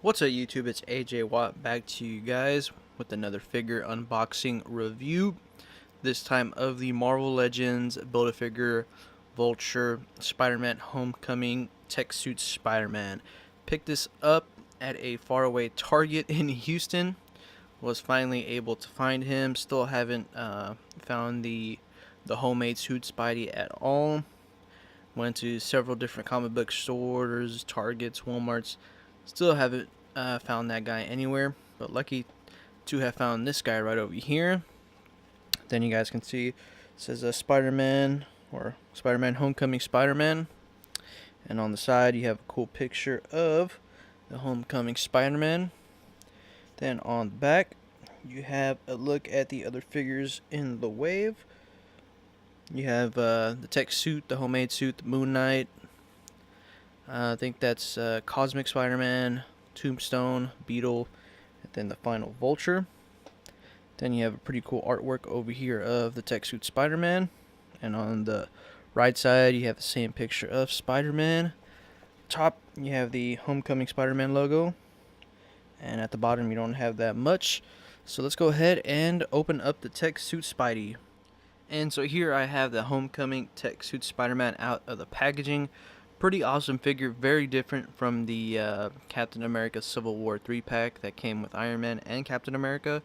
What's up YouTube, it's AJ Watt back to you guys with another figure unboxing review. This time of the Marvel Legends Build-A-Figure Vulture Spider-Man Homecoming Tech Suit Spider-Man. Picked this up at a faraway Target in Houston. Was finally able to find him. Still haven't found the homemade suit Spidey at all. Went to several different comic book stores, Targets, Walmarts. Still haven't found that guy anywhere, but lucky to have found this guy right over here. Then you guys can see it says Spider-Man or Spider-Man Homecoming Spider-Man, and on the side you have a cool picture of the Homecoming Spider-Man. Then on the back you have a look at the other figures in the wave. You have the tech suit, the homemade suit, the Moon Knight. I think that's Cosmic Spider-Man, Tombstone, Beetle, and then the final Vulture. Then you have a pretty cool artwork over here of the tech suit Spider-Man. And on the right side, you have the same picture of Spider-Man. Top, you have the Homecoming Spider-Man logo. And at the bottom, you don't have that much. So let's go ahead and open up the tech suit Spidey. And so here I have the Homecoming Tech Suit Spider-Man out of the packaging. Pretty awesome figure, very different from the Captain America Civil War 3-pack that came with Iron Man and Captain America.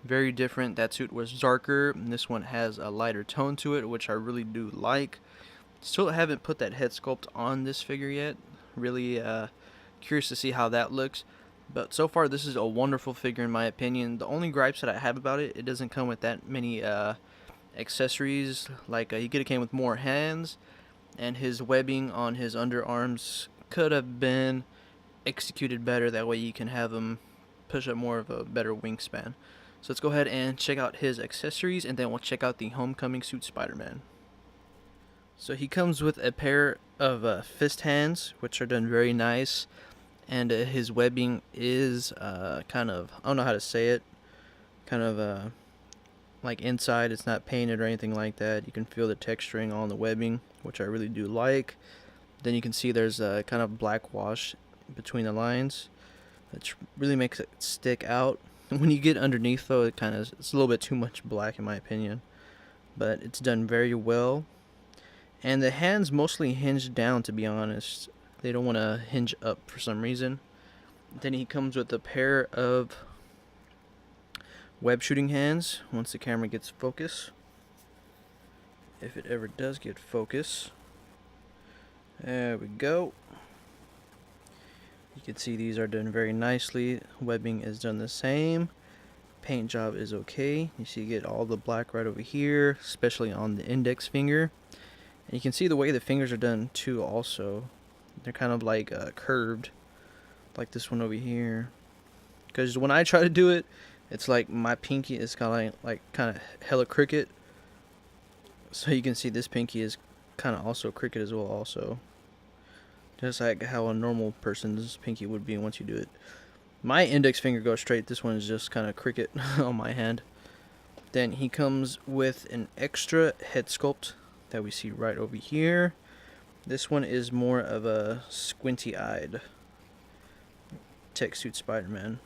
Very different. That suit was darker, and this one has a lighter tone to it, which I really do like. Still haven't put that head sculpt on this figure yet. Really curious to see how that looks. But so far, this is a wonderful figure in my opinion. The only gripes that I have about it, it doesn't come with that many accessories. Like he could have came with more hands, and his webbing on his underarms could have been executed better. That way you can have him push up more of a better wingspan. So let's go ahead and check out his accessories, and then we'll check out the Homecoming Suit Spider-Man. So he comes with a pair of fist hands, which are done very nice, and his webbing is kind of, I don't know how to say it, kind of like inside. It's not painted or anything like that. You can feel the texturing on the webbing, which I really do like. Then you can see there's a kind of black wash between the lines, which really makes it stick out. When you get underneath though, it's a little bit too much black in my opinion, but it's done very well. And the hands mostly hinge down, to be honest. They don't want to hinge up for some reason. Then he comes with a pair of web shooting hands once the camera gets focus, if it ever does get focus. There we go. You can see these are done very nicely. Webbing is done the same. Paint job is okay. You see you get all the black right over here, especially on the index finger. And you can see the way the fingers are done too also. They're kind of like curved, like this one over here. Because when I try to do it, it's like my pinky is kind of hella crooked. So you can see this pinky is kind of also crooked as well also. Just like how a normal person's pinky would be once you do it. My index finger goes straight. This one is just kind of crooked on my hand. Then he comes with an extra head sculpt that we see right over here. This one is more of a squinty-eyed tech suit Spider-Man.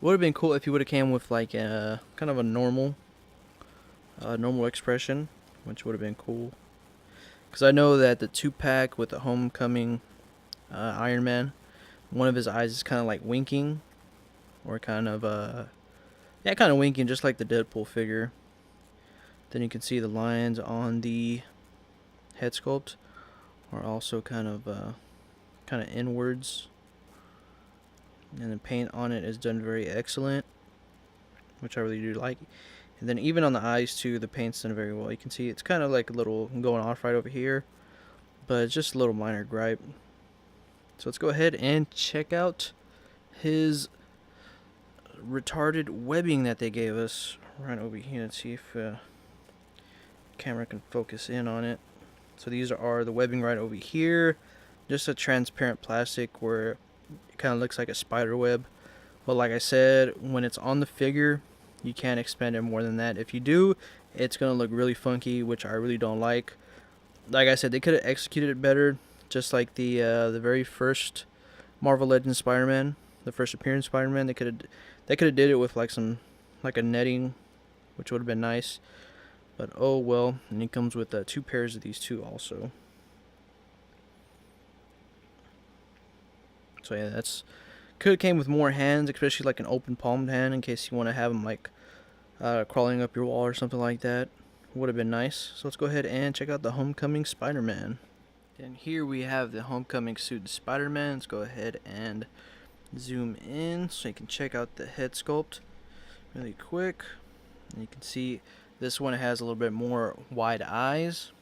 Would have been cool if he would have came with like a kind of a normal expression, which would have been cool. Because I know that the 2-pack with the Homecoming Iron Man, one of his eyes is kind of like winking, or kind of kind of winking, just like the Deadpool figure. Then you can see the lines on the head sculpt are also kind of inwards. And the paint on it is done very excellent, which I really do like. And then even on the eyes too, the paint's done very well. You can see it's kind of like a little going off right over here, but it's just a little minor gripe. So let's go ahead and check out his retarded webbing that they gave us right over here. Let's see if camera can focus in on it. So these are the webbing right over here. Just a transparent plastic where it kind of looks like a spider web. But like I said, when it's on the figure, you can't expand it more than that. If you do, it's going to look really funky, which I really don't like. Like I said, they could have executed it better, just like the very first Marvel Legends Spider-Man, the first appearance Spider-Man. They could have did it with like a netting, which would have been nice. But oh well. And he comes with 2 pairs of these too also. So yeah, that's could have came with more hands, especially like an open palmed hand in case you want to have them like crawling up your wall or something like that. Would have been nice. So let's go ahead and check out the Homecoming Spider-Man. And here we have the Homecoming suit Spider-Man. Let's go ahead and zoom in so you can check out the head sculpt really quick. And you can see this one has a little bit more wide eyes.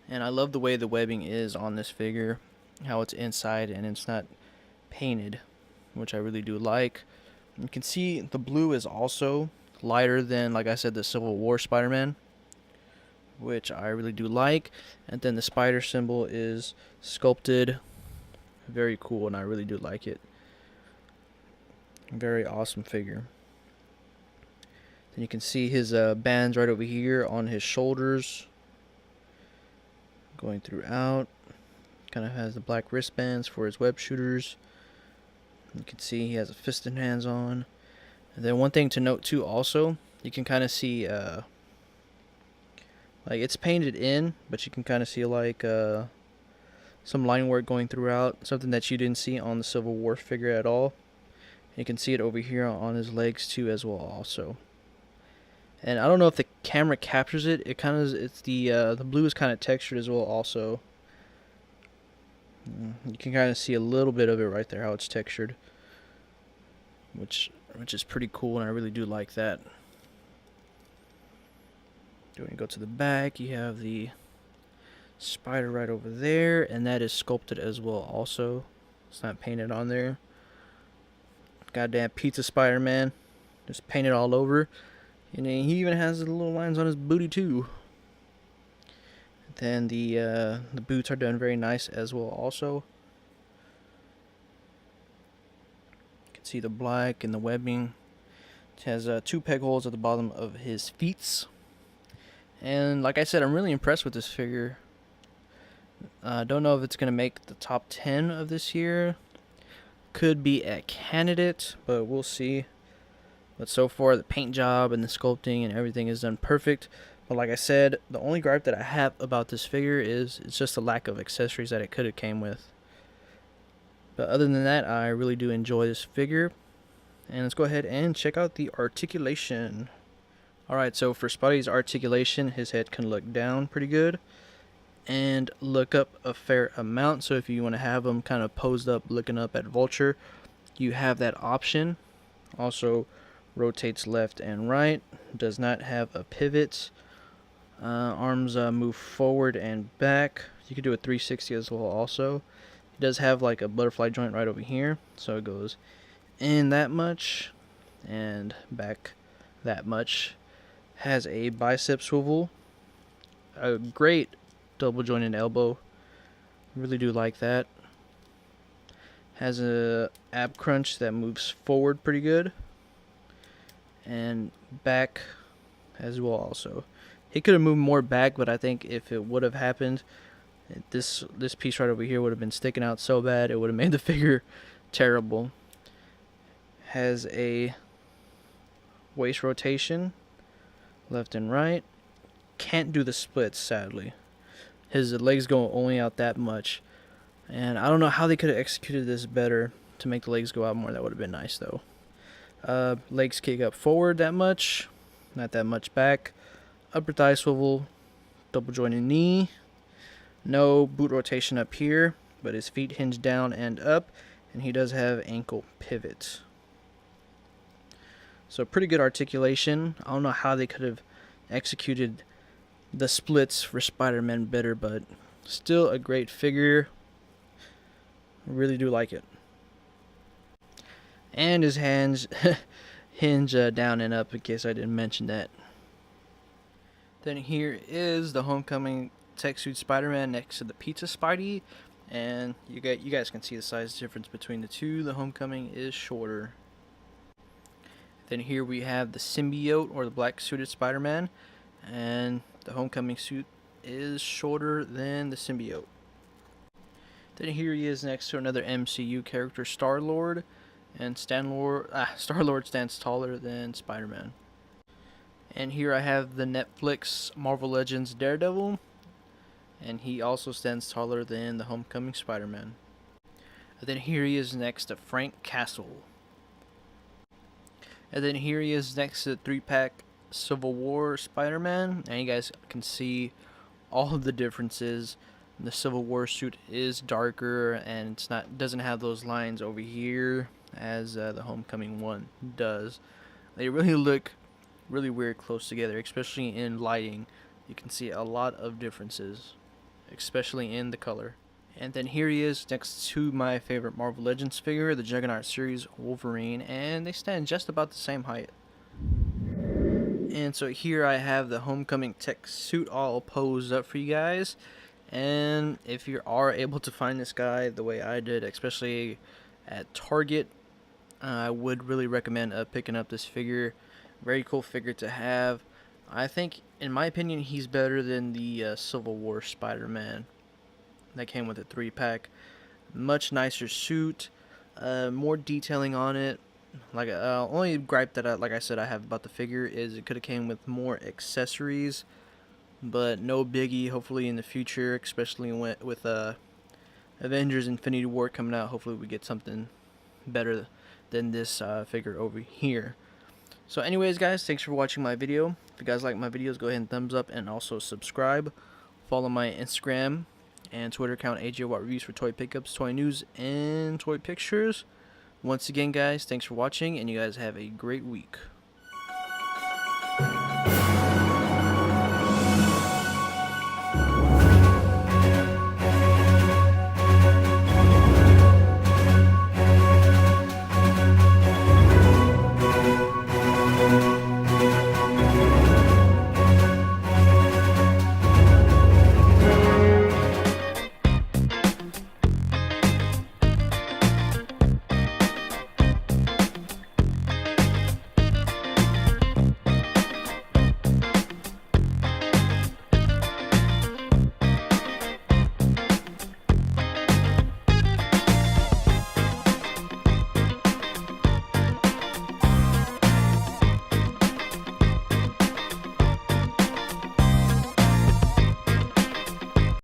And I love the way the webbing is on this figure, how it's inside and it's not painted, which I really do like. You can see the blue is also lighter than, like I said, the Civil War Spider-Man, which I really do like. And then the spider symbol is sculpted very cool, and I really do like it. Very awesome figure. Then you can see his bands right over here on his shoulders going throughout. Kind of has the black wristbands for his web shooters. You can see he has a fist and hands on. And then one thing to note too also, you can kind of see like it's painted in, but you can kind of see like some line work going throughout, something that you didn't see on the Civil War figure at all. And you can see it over here on his legs too as well also. And I don't know if the camera captures it. It's the blue is kind of textured as well also. You can kind of see a little bit of it right there, how it's textured, which is pretty cool, and I really do like that. When you go to the back, you have the spider right over there, and that is sculpted as well also. It's not painted on there. Goddamn pizza Spider-Man, just painted all over. And he even has the little lines on his booty too. Then the boots are done very nice as well also. You can see the black and the webbing. It has 2 peg holes at the bottom of his feet. And like I said, I'm really impressed with this figure. Don't know if it's going to make the top 10 of this year. Could be a candidate, but we'll see. But so far, the paint job and the sculpting and everything is done perfect. But like I said, the only gripe that I have about this figure is it's just the lack of accessories that it could have came with. But other than that, I really do enjoy this figure. And let's go ahead and check out the articulation. Alright, so for Spidey's articulation, his head can look down pretty good and look up a fair amount. So if you want to have him kind of posed up looking up at Vulture, you have that option. Also rotates left and right, does not have a pivot. Arms move forward and back. You could do a 360 as well also. It does have like a butterfly joint right over here, so it goes in that much and back that much. Has a bicep swivel, a great double jointed elbow, really do like that. Has a ab crunch that moves forward pretty good and back as well also. He could have moved more back, but I think if it would have happened, this piece right over here would have been sticking out so bad it would have made the figure terrible. Has a waist rotation, left and right. Can't do the splits, sadly. His legs go only out that much. And I don't know how they could have executed this better to make the legs go out more. That would have been nice, though. Legs kick up forward that much, not that much back. Upper thigh swivel, double jointed knee. No boot rotation up here, but his feet hinge down and up, and he does have ankle pivot. So pretty good articulation. I don't know how they could have executed the splits for Spider-Man better, but still a great figure. Really do like it. And his hands hinge down and up, in case I didn't mention that. Then here is the Homecoming Tech Suit Spider-Man next to the Pizza Spidey, and you guys can see the size difference between the two. The Homecoming is shorter. Then here we have the Symbiote, or the black suited Spider-Man, and the Homecoming suit is shorter than the Symbiote. Then here he is next to another MCU character, Star-Lord, and Star-Lord stands taller than Spider-Man. And here I have the Netflix Marvel Legends Daredevil, and he also stands taller than the Homecoming Spider-Man. And then here he is next to Frank Castle. And then here he is next to the 3-pack Civil War Spider-Man, and you guys can see all of the differences. The Civil War suit is darker, and doesn't have those lines over here as the Homecoming one does. They really look really weird close together, especially in lighting. You can see a lot of differences, especially in the color. And then here he is next to my favorite Marvel Legends figure, the Juggernaut series Wolverine, and they stand just about the same height. And so here I have the Homecoming tech suit all posed up for you guys. And if you are able to find this guy the way I did, especially at Target, I would really recommend picking up this figure. Very cool figure to have. I think, in my opinion, he's better than the Civil War Spider-Man that came with a 3-pack. Much nicer suit, more detailing on it. Like only gripe that like I said I have about the figure is it could have came with more accessories, but no biggie. Hopefully in the future, especially with Avengers Infinity War coming out, hopefully we get something better than this figure over here. So anyways guys, thanks for watching my video. If you guys like my videos, go ahead and thumbs up and also subscribe. Follow my Instagram and Twitter account, AJ Watt Reviews, for toy pickups, toy news, and toy pictures. Once again guys, thanks for watching, and you guys have a great week.